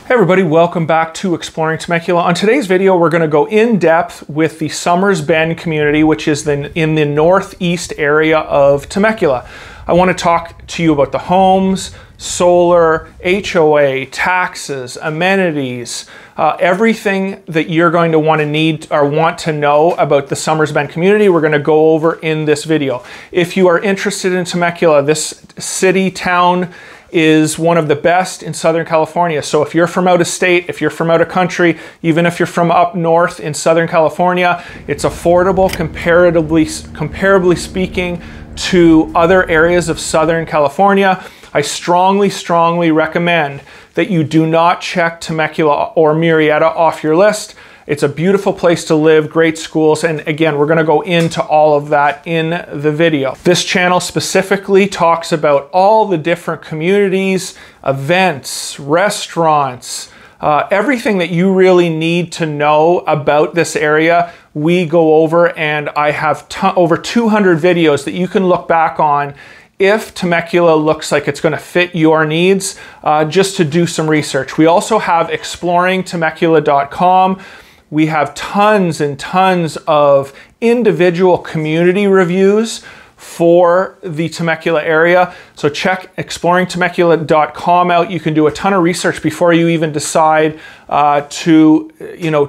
Hey everybody, welcome back to Exploring Temecula. On today's video, we're going to go in depth with the Sommers Bend community, which is in the northeast area of Temecula. I want to talk to you about the homes, solar, HOA, taxes, amenities, everything that you're going to want to need or want to know about the Sommers Bend community. We're going to go over in this video. If you are interested in Temecula, this city, town, is one of the best in Southern California. So if you're from out of state, if you're from out of country, even if you're from up north in Southern California, it's affordable comparably speaking to other areas of Southern California. I strongly recommend that you do not check Temecula or Murrieta off your list. It's a beautiful place to live, great schools, and again, we're gonna go into all of that in the video. This channel specifically talks about all the different communities, events, restaurants, everything that you really need to know about this area. We go over, and I have over 200 videos that you can look back on if Temecula looks like it's going to fit your needs, just to do some research. We also have exploringtemecula.com. We have tons and tons of individual community reviews for the Temecula area. So check exploringtemecula.com out. You can do a ton of research before you even decide to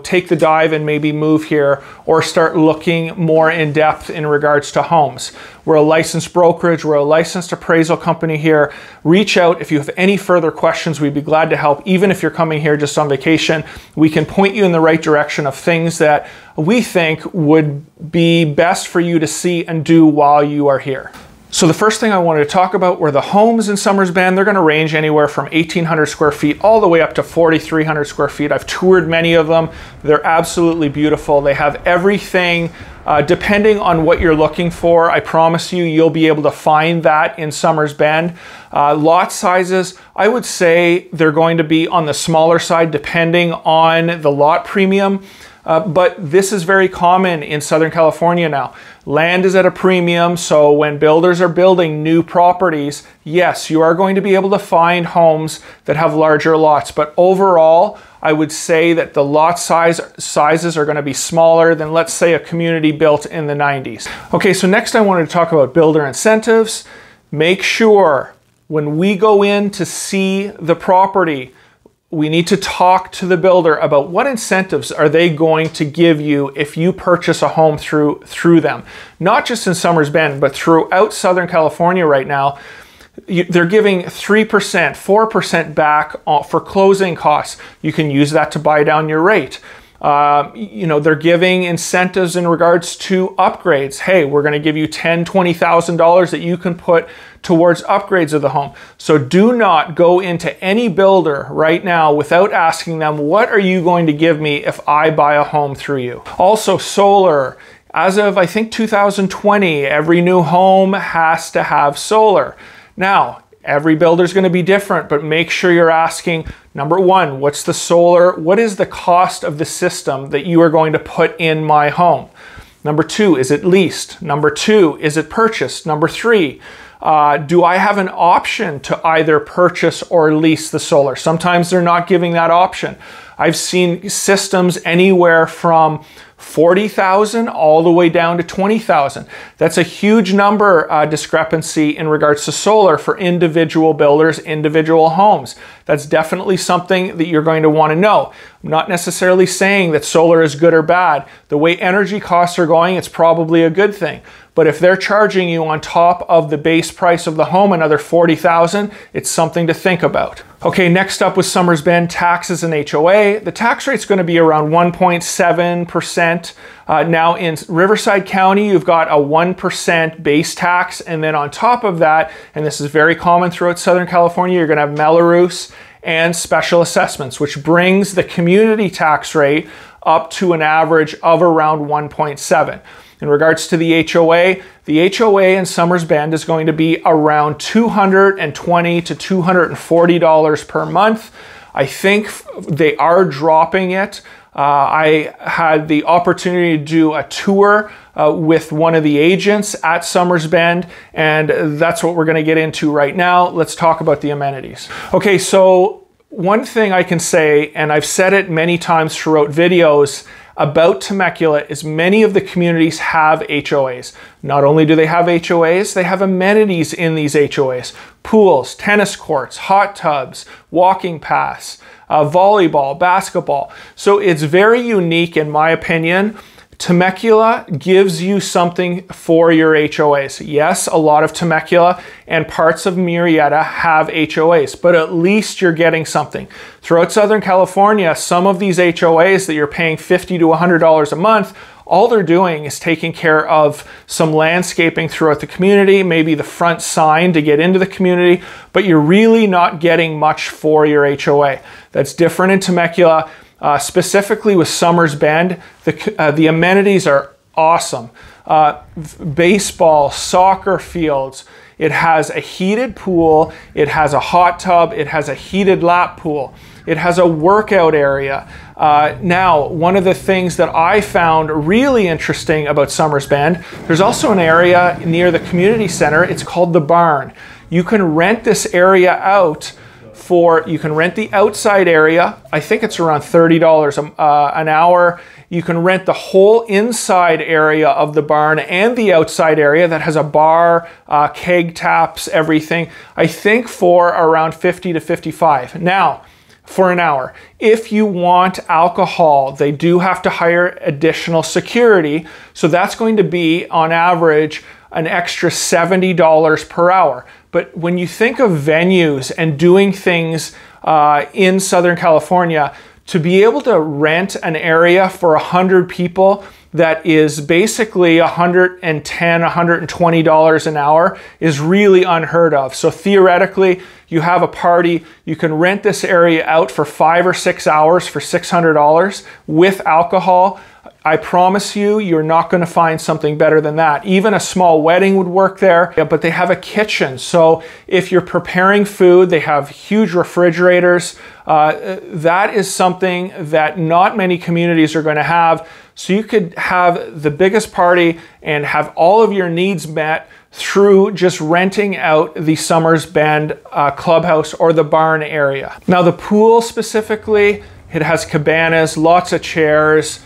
take the dive and maybe move here or start looking more in depth in regards to homes. We're a licensed brokerage. We're a licensed appraisal company here. Reach out if you have any further questions. We'd be glad to help. Even if you're coming here just on vacation, we can point you in the right direction of things that we think would be best for you to see and do while you are here. So the first thing I wanted to talk about were the homes in Sommers Bend. They're going to range anywhere from 1,800 square feet all the way up to 4,300 square feet. I've toured many of them. They're absolutely beautiful. They have everything depending on what you're looking for. I promise you, you'll be able to find that in Sommers Bend. Lot sizes, I would say they're going to be on the smaller side depending on the lot premium. But this is very common in Southern California now. Land is at a premium, so when builders are building new properties, yes, you are going to be able to find homes that have larger lots. But overall, I would say that the lot sizes are going to be smaller than, let's say, a community built in the 90s. Okay, so next I wanted to talk about builder incentives. Make sure when we go in to see the property, we need to talk to the builder about what incentives are they going to give you if you purchase a home through them. Not just in Sommers Bend, but throughout Southern California right now. They're giving 3%, 4% back for closing costs. You can use that to buy down your rate. They're giving incentives in regards to upgrades. Hey, we're going to give you $10,000, $20,000 that you can put towards upgrades of the home. So do not go into any builder right now without asking them, what are you going to give me if I buy a home through you? Also, solar. As of, I think, 2020, every new home has to have solar. Now, every builder is going to be different, but make sure you're asking, number one, what's the solar? What is the cost of the system that you are going to put in my home? Number two, is it leased? Number two, is it purchased? Number three, do I have an option to either purchase or lease the solar? Sometimes they're not giving that option. I've seen systems anywhere from 40,000 all the way down to 20,000. That's a huge number discrepancy in regards to solar for individual builders, individual homes. That's definitely something that you're going to want to know. I'm not necessarily saying that solar is good or bad. The way energy costs are going, it's probably a good thing. But if they're charging you on top of the base price of the home another $40,000, it's something to think about. Okay, next up with Sommers Bend, taxes and HOA. The tax rate's going to be around 1.7%. Now in Riverside County, you've got a 1% base tax, and then on top of that, and this is very common throughout Southern California, you're going to have Mello-Roos and special assessments, which brings the community tax rate up to an average of around 1.7. In regards to the HOA in Sommers Bend is going to be around $220 to $240 per month. I think they are dropping it. I had the opportunity to do a tour with one of the agents at Sommers Bend, and that's what we're going to get into right now. Let's talk about the amenities. Okay, so one thing I can say, and I've said it many times throughout videos about Temecula, is many of the communities have HOAs. Not only do they have HOAs, they have amenities in these HOAs. Pools, tennis courts, hot tubs, walking paths, volleyball, basketball. So it's very unique in my opinion. Temecula gives you something for your HOAs. Yes, a lot of Temecula and parts of Murrieta have HOAs, but at least you're getting something. Throughout Southern California, some of these HOAs that you're paying $50 to $100 a month, all they're doing is taking care of some landscaping throughout the community, maybe the front sign to get into the community, but you're really not getting much for your HOA. That's different in Temecula. Specifically with Sommers Bend, the amenities are awesome. Baseball, soccer fields. It has a heated pool. It has a hot tub. It has a heated lap pool. It has a workout area. Now, one of the things that I found really interesting about Sommers Bend, there's also an area near the community center. It's called the Barn. You can rent this area out you can rent the outside area. I think it's around $30 an hour. You can rent the whole inside area of the barn and the outside area that has a bar, keg taps, everything. I think for around $50 to $55. Now, for an hour. If you want alcohol, they do have to hire additional security. So that's going to be on average an extra $70 per hour. But when you think of venues and doing things in Southern California, to be able to rent an area for 100 people that is basically $110, $120 an hour is really unheard of. So theoretically, you have a party, you can rent this area out for 5 or 6 hours for $600 with alcohol. I promise you, you're not going to find something better than that. Even a small wedding would work there, but they have a kitchen. So if you're preparing food, they have huge refrigerators. That is something that not many communities are going to have. So you could have the biggest party and have all of your needs met through just renting out the Sommers Bend clubhouse or the barn area. Now the pool specifically, it has cabanas, lots of chairs.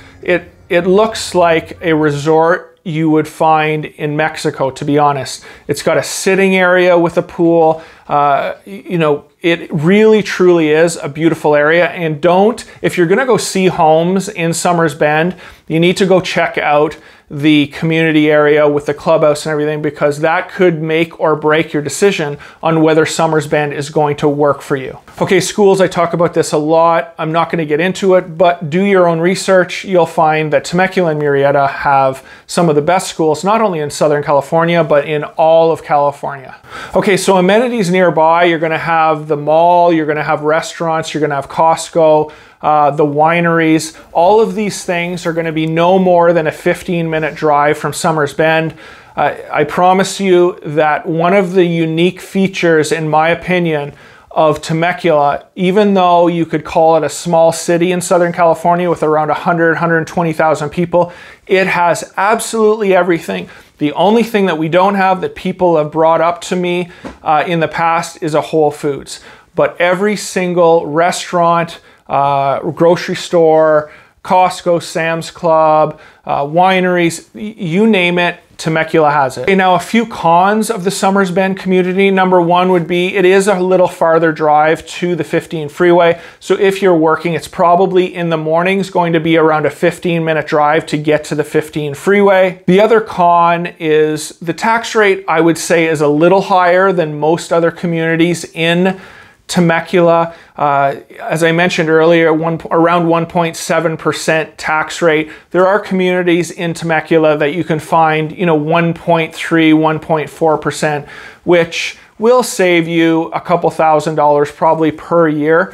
It looks like a resort you would find in Mexico, to be honest. It's got a sitting area with a pool. You know, it really truly is a beautiful area. And if you're gonna go see homes in Sommers Bend, you need to go check out the community area with the clubhouse and everything, because that could make or break your decision on whether Sommers Bend is going to work for you. Okay, schools, I talk about this a lot. I'm not going to get into it, but do your own research. You'll find that Temecula and Murrieta have some of the best schools, not only in Southern California, but in all of California. Okay, so amenities nearby, you're going to have the mall, you're going to have restaurants, you're going to have Costco, the wineries. All of these things are going to be no more than a 15-minute drive from Sommers Bend. I promise you that one of the unique features, in my opinion, of Temecula, even though you could call it a small city in Southern California with around 100, 120,000 people, it has absolutely everything. The only thing that we don't have that people have brought up to me in the past is a Whole Foods. But every single restaurant, grocery store, Costco, Sam's Club, wineries, you name it, Temecula has it. Okay, now a few cons of the Sommers Bend community. Number one would be it is a little farther drive to the 15 freeway. So if you're working, it's probably in the mornings going to be around a 15-minute drive to get to the 15 freeway. The other con is the tax rate, I would say, is a little higher than most other communities in Temecula. As I mentioned earlier, around 1.7% tax rate. There are communities in Temecula that you can find, 1.3, 1.4%, which will save you a couple $1,000s probably per year.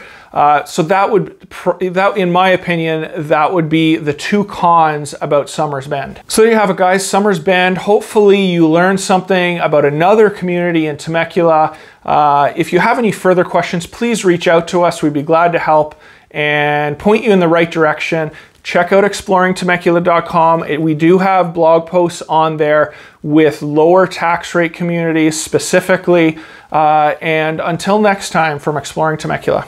So that in my opinion, that would be the two cons about Sommers Bend. So there you have it, guys, Sommers Bend. Hopefully you learned something about another community in Temecula. If you have any further questions, please reach out to us. We'd be glad to help and point you in the right direction. Check out exploringtemecula.com. We do have blog posts on there with lower tax rate communities specifically. And until next time, from Exploring Temecula.